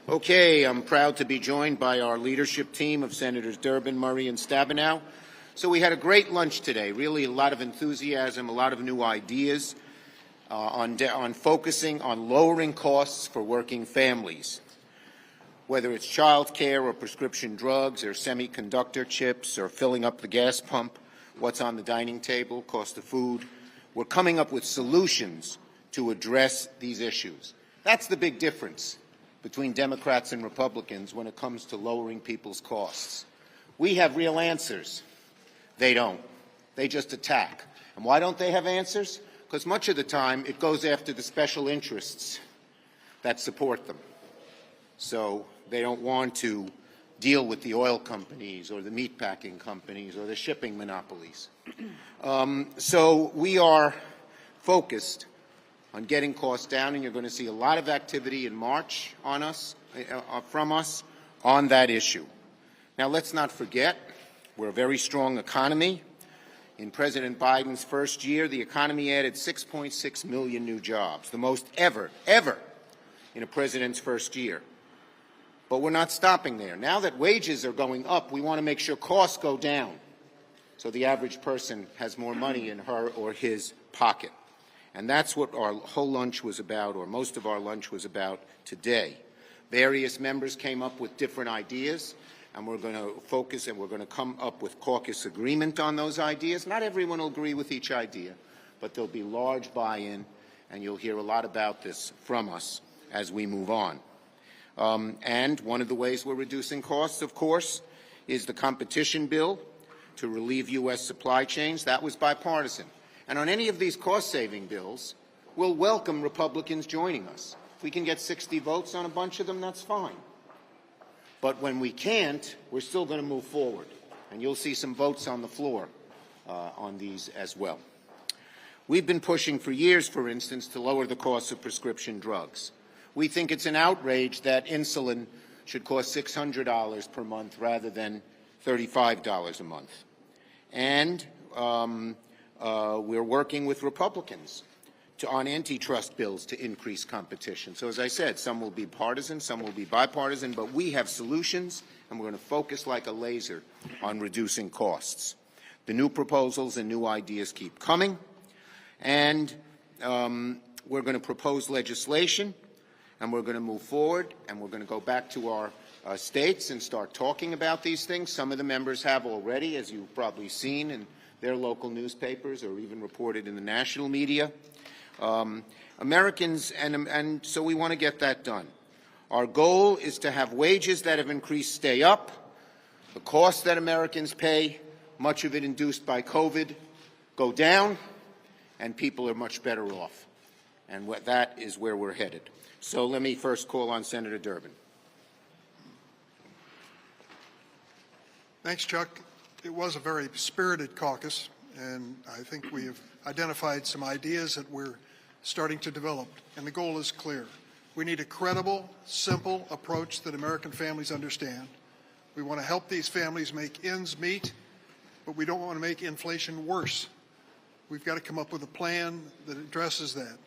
Okay, I'm proud to be joined by our leadership team of Senators Durbin, Murray, and Stabenow. So we had a great lunch today, really a lot of enthusiasm, a lot of new ideas on focusing on lowering costs for working families, whether it's child care or prescription drugs or semiconductor chips or filling up the gas pump, what's on the dining table, cost of food. We're coming up with solutions to address these issues. That's the big difference between Democrats and Republicans when it comes to lowering people's costs. We have real answers. They don't. They just attack. And why don't they have answers? Because much of the time it goes after the special interests that support them. So they don't want to deal with the oil companies or the meatpacking companies or the shipping monopolies. So we are focused on getting costs down, and you're going to see a lot of activity in March on us, from us on that issue. Now, let's not forget, we're a very strong economy. In President Biden's first year, the economy added 6.6 million new jobs, the most ever in a president's first year. But we're not stopping there. Now that wages are going up, we want to make sure costs go down so the average person has more money in her or his pocket. And that's what our whole lunch was about, or most of our lunch was about today. Various members came up with different ideas, and we're going to focus and we're going to come up with caucus agreement on those ideas. Not everyone will agree with each idea, but there'll be large buy-in, and you'll hear a lot about this from us as we move on. And one of the ways we're reducing costs, of course, is the competition bill to relieve U.S. supply chains. That was bipartisan. And on any of these cost-saving bills, we'll welcome Republicans joining us. If we can get 60 votes on a bunch of them, that's fine. But when we can't, we're still going to move forward. And you'll see some votes on the floor on these as well. We've been pushing for years, for instance, to lower the cost of prescription drugs. We think it's an outrage that insulin should cost $600 per month rather than $35 a month. And we're working with Republicans on antitrust bills to increase competition. So as I said, some will be partisan, some will be bipartisan, but we have solutions, and we're going to focus like a laser on reducing costs. The new proposals and new ideas keep coming, and we're going to propose legislation, and we're going to move forward, and we're going to go back to our states and start talking about these things. Some of the members have already, as you've probably seen in their local newspapers or even reported in the national media. Americans, and so we want to get that done. Our goal is to have wages that have increased stay up, the costs that Americans pay, much of it induced by COVID, go down, and people are much better off. And that is where we're headed. So let me first call on Senator Durbin. Thanks, Chuck. It was a very spirited caucus, and I think we have identified some ideas that we're starting to develop, and the goal is clear. We need a credible, simple approach that American families understand. We want to help these families make ends meet, but we don't want to make inflation worse. We've got to come up with a plan that addresses that.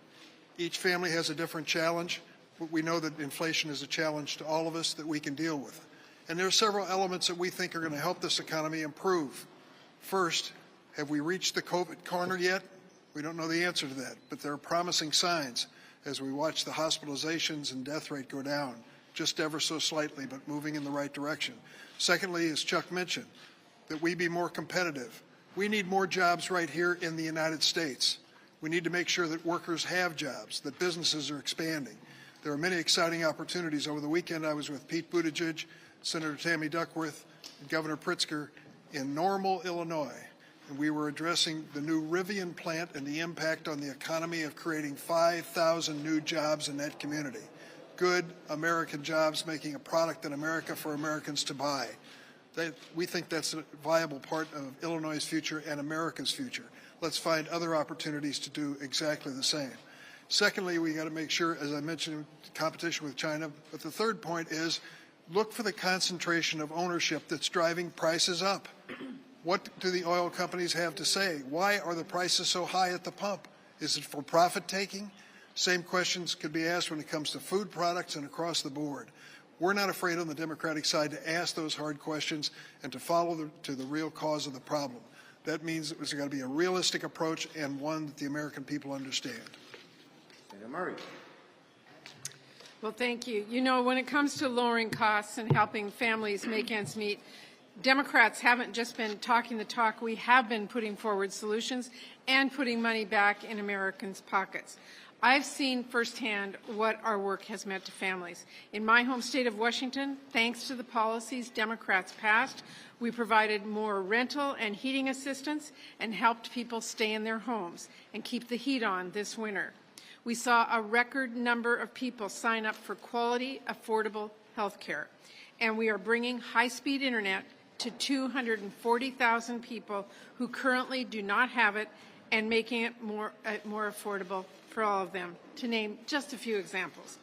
Each family has a different challenge, but we know that inflation is a challenge to all of us that we can deal with. And there are several elements that we think are going to help this economy improve. First, have we reached the COVID corner yet? We don't know the answer to that, but there are promising signs as we watch the hospitalizations and death rate go down, just ever so slightly, but moving in the right direction. Secondly, as Chuck mentioned, that we be more competitive. We need more jobs right here in the United States. We need to make sure that workers have jobs, that businesses are expanding. There are many exciting opportunities. Over the weekend, I was with Pete Buttigieg, Senator Tammy Duckworth, and Governor Pritzker in Normal, Illinois. And we were addressing the new Rivian plant and the impact on the economy of creating 5,000 new jobs in that community. Good American jobs making a product in America for Americans to buy. We think that's a viable part of Illinois' future and America's future. Let's find other opportunities to do exactly the same. Secondly, we got to make sure, as I mentioned, competition with China. But the third point is look for the concentration of ownership that's driving prices up. What do the oil companies have to say? Why are the prices so high at the pump? Is it for profit taking? Same questions could be asked when it comes to food products and across the board. We're not afraid on the Democratic side to ask those hard questions and to follow to the real cause of the problem. That means there's got to be a realistic approach and one that the American people understand. Senator Murray. Well, thank you. You know, when it comes to lowering costs and helping families make ends meet, Democrats haven't just been talking the talk. We have been putting forward solutions and putting money back in Americans' pockets. I've seen firsthand what our work has meant to families. In my home state of Washington, thanks to the policies Democrats passed, we provided more rental and heating assistance and helped people stay in their homes and keep the heat on this winter. We saw a record number of people sign up for quality, affordable health care. And we are bringing high-speed internet to 240,000 people who currently do not have it and making it more affordable for all of them, to name just a few examples.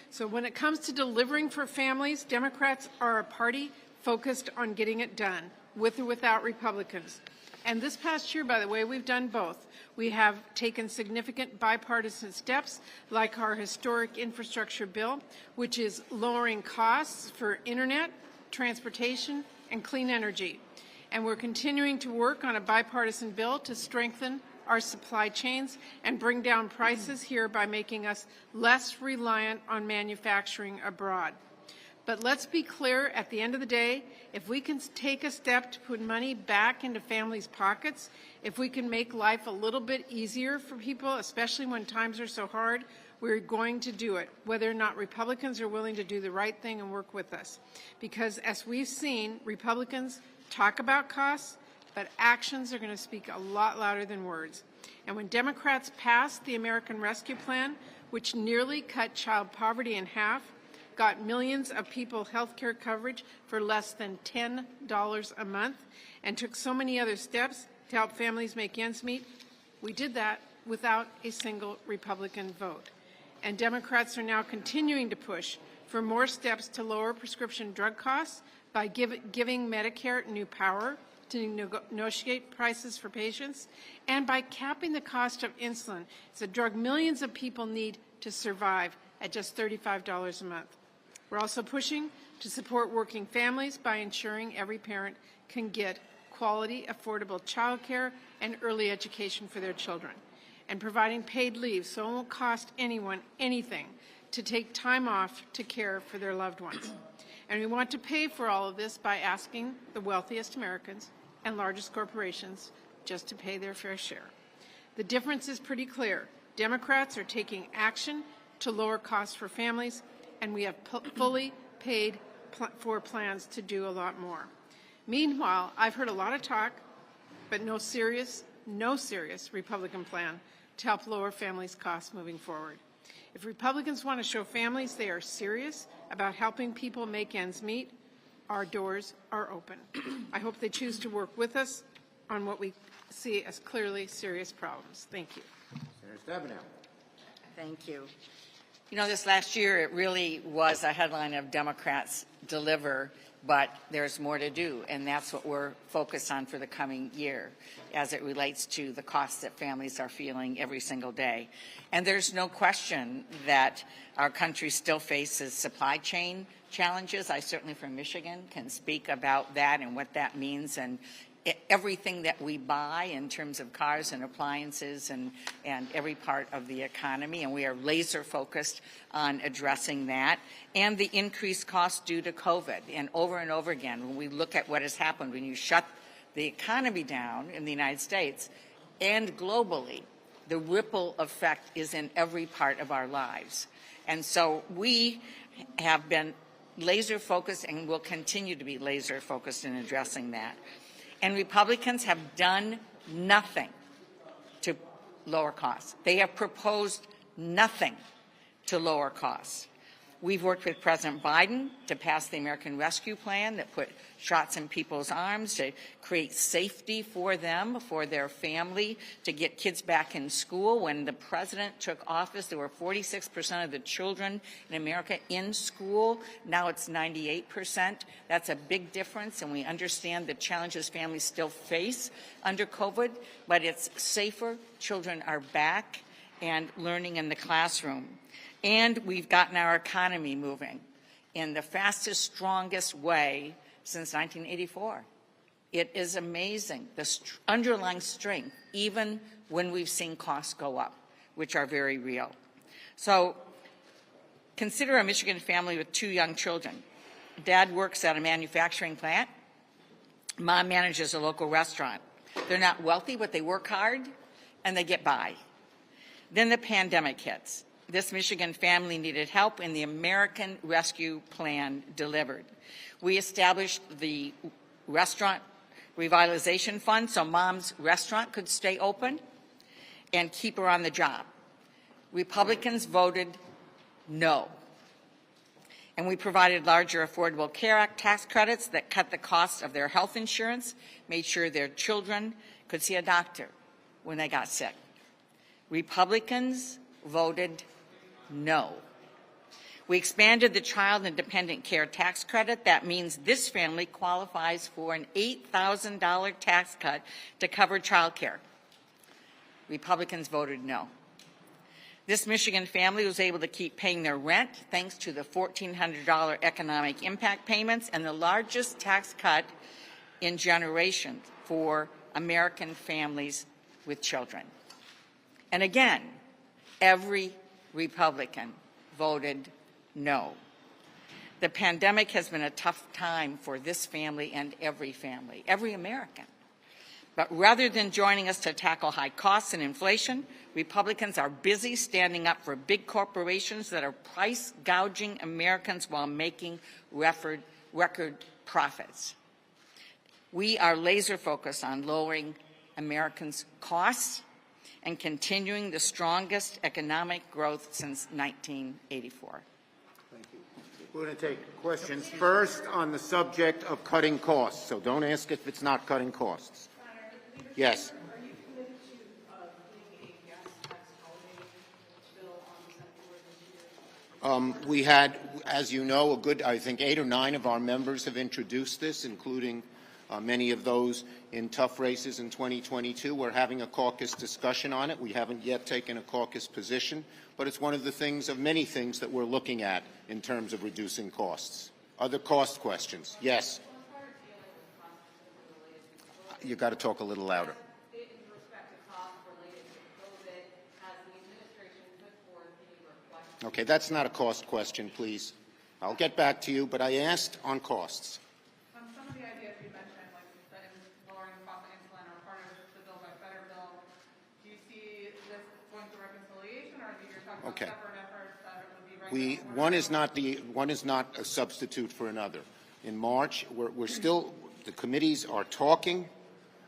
So when it comes to delivering for families, Democrats are a party focused on getting it done, with or without Republicans. And this past year, by the way, we've done both. We have taken significant bipartisan steps, like our historic infrastructure bill, which is lowering costs for internet, transportation, and clean energy. And we're continuing to work on a bipartisan bill to strengthen our supply chains and bring down prices here by making us less reliant on manufacturing abroad. But let's be clear, at the end of the day, if we can take a step to put money back into families' pockets, if we can make life a little bit easier for people, especially when times are so hard, we're going to do it, whether or not Republicans are willing to do the right thing and work with us. Because as we've seen, Republicans talk about costs, but actions are going to speak a lot louder than words. And when Democrats passed the American Rescue Plan, which nearly cut child poverty in half, got millions of people health care coverage for less than $10 a month, and took so many other steps to help families make ends meet, we did that without a single Republican vote. And Democrats are now continuing to push for more steps to lower prescription drug costs by giving Medicare new power to negotiate prices for patients, and by capping the cost of insulin. It's a drug millions of people need to survive at just $35 a month. We're also pushing to support working families by ensuring every parent can get quality, affordable child care and early education for their children, and providing paid leave so it won't cost anyone anything to take time off to care for their loved ones. And we want to pay for all of this by asking the wealthiest Americans and largest corporations just to pay their fair share. The difference is pretty clear. Democrats are taking action to lower costs for families, and we have fully paid for plans to do a lot more. Meanwhile, I've heard a lot of talk, but no serious Republican plan to help lower families' costs moving forward. If Republicans want to show families they are serious about helping people make ends meet, our doors are open. I hope they choose to work with us on what we see as clearly serious problems. Thank you. Senator Stabenow. Thank you. You know, this last year it really was a headline of Democrats deliver, but there's more to do, and that's what we're focused on for the coming year as it relates to the costs that families are feeling every single day. And there's no question that our country still faces supply chain challenges. I certainly from Michigan can speak about that and what that means, and everything that we buy in terms of cars and appliances and every part of the economy, and we are laser focused on addressing that, and the increased costs due to COVID. And over again, when we look at what has happened when you shut the economy down in the United States and globally, the ripple effect is in every part of our lives. And so we have been laser focused and will continue to be laser focused in addressing that. And Republicans have done nothing to lower costs. They have proposed nothing to lower costs. We've worked with President Biden to pass the American Rescue Plan that put shots in people's arms, to create safety for them, for their family, to get kids back in school. When the president took office, there were 46% of the children in America in school. Now it's 98%. That's a big difference, and we understand the challenges families still face under COVID, but it's safer. Children are back and learning in the classroom. And we've gotten our economy moving. in the fastest, strongest way since 1984. It is amazing, the underlying strength, even when we've seen costs go up, which are very real. So consider a Michigan family with 2 young children. Dad works at a manufacturing plant. Mom manages a local restaurant. They're not wealthy, but they work hard, and they get by. Then the pandemic hits. This Michigan family needed help, and the American Rescue Plan delivered. We established the Restaurant Revitalization Fund so Mom's restaurant could stay open and keep her on the job. Republicans voted no. And we provided larger Affordable Care Act tax credits that cut the cost of their health insurance, made sure their children could see a doctor when they got sick. Republicans voted no. We expanded the Child and Dependent Care Tax Credit. That means this family qualifies for an $8,000 tax cut to cover child care. Republicans voted no. This Michigan family was able to keep paying their rent thanks to the $1,400 economic impact payments and the largest tax cut in generations for American families with children. And again, every Republican voted no. The pandemic has been a tough time for this family and every American. But rather than joining us to tackle high costs and inflation, Republicans are busy standing up for big corporations that are price gouging Americans while making record profits. We are laser focused on lowering Americans' costs and continuing the strongest economic growth since 1984. Thank you. We're going to take questions first on the subject of cutting costs. So don't ask if it's not cutting costs. Yes. Are you committed to putting a gas tax holiday bill on the Senate floor this year? We had, as you know, I think 8 or 9 of our members have introduced this, including many of those in tough races in 2022. We're having a caucus discussion on it. We haven't yet taken a caucus position, but it's one of the things of many things that we're looking at in terms of reducing costs. Other cost questions? Yes. You got to talk a little louder. In respect to costs related to COVID, has the administration put forth any reflection? Okay, that's not a cost question, please. I'll get back to you, but I asked on costs. Some of the ideas you mentioned, like lowering the cost of insulin, are part of the Build Back Better bill. Do you see this going to reconciliation, or do you talk about separate efforts that would be One is not a substitute for another. In March, the committees are talking.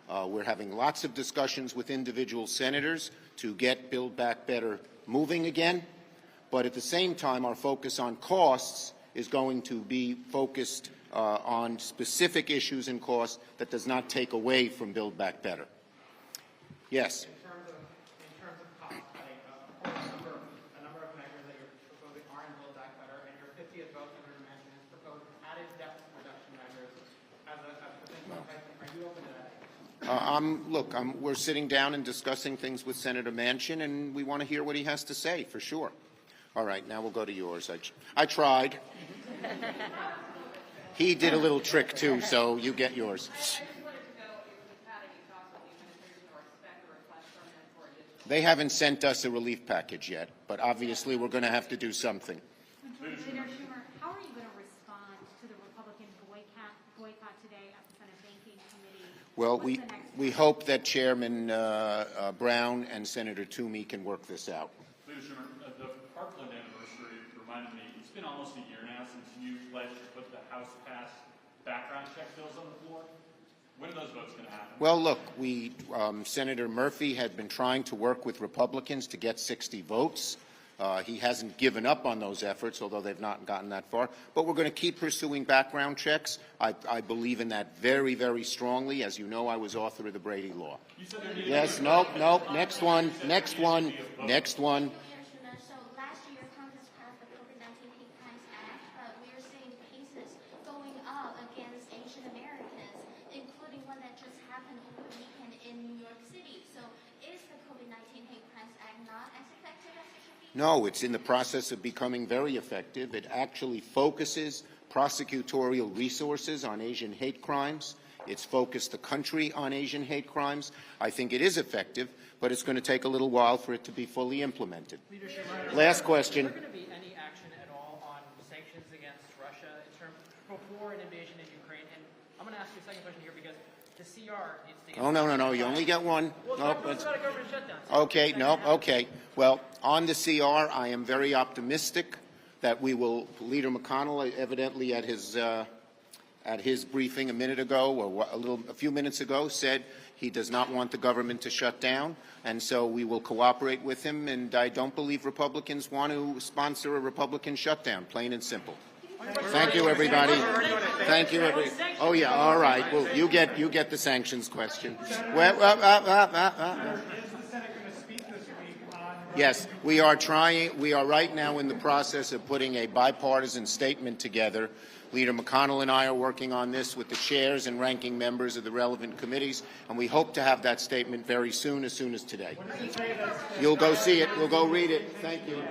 We're having lots of discussions with individual senators to get Build Back Better moving again. But at the same time, our focus on costs is going to be focused on specific issues and costs that does not take away from Build Back Better. Yes. In terms of cost cutting, a number of measures that you're proposing are in Build Back Better, and your 50th vote, Senator Manchin, has proposed added deficit reduction measures as a potential replacement. Are you open to that? We're sitting down and discussing things with Senator Manchin, and we want to hear what he has to say, for sure. All right, now we'll go to yours. I tried. He did a little trick, too, so you get yours. They haven't sent us a relief package yet, but obviously we're going to have to do something. Leader Schumer, how are you going to respond to the Republican boycott today at the Senate Banking Committee? Well, we hope that Chairman Brown and Senator Toomey can work this out. Leader Schumer, the Parkland anniversary reminded me, it's been almost a year now since you pledged to put the House-passed background check bills on the floor. When are those votes going to happen? Well, look, Senator Murphy had been trying to work with Republicans to get 60 votes. He hasn't given up on those efforts, although they've not gotten that far. But we're going to keep pursuing background checks. I believe in that very, very strongly. As you know, I was author of the Brady Law. Yes, nope. Next one. So last year, Congress passed the COVID-19 Hate Crimes Act. We are seeing cases going up against Asian Americans, including one that just happened over the weekend in New York City. So is the COVID-19 Hate Crimes Act not as effective as it should be? No, it's in the process of becoming very effective. It actually focuses prosecutorial resources on Asian hate crimes. It's focused the country on Asian hate crimes. I think it is effective, but it's going to take a little while for it to be fully implemented. Last question. Is there going to be any action at all on sanctions against Russia in terms before an invasion in Ukraine? And I'm going to ask you a second question here because the CR needs to get... Oh, no. You only get one. Well, No, it's about a government shutdown. So okay, no, okay. Well, on the CR, I am very optimistic that we will, Leader McConnell evidently at his briefing a minute ago or a few minutes ago said he does not want the government to shut down, and so we will cooperate with him, and I don't believe Republicans want to sponsor a Republican shutdown, plain and simple. Thank you, everybody. Thank you, everybody. Oh, yeah, all right. Well, you get the sanctions question. Yes, we are right now in the process of putting a bipartisan statement together. Leader McConnell and I are working on this with the chairs and ranking members of the relevant committees, and we hope to have that statement very soon, as soon as today. You'll go see it. You'll go read it. Thank you.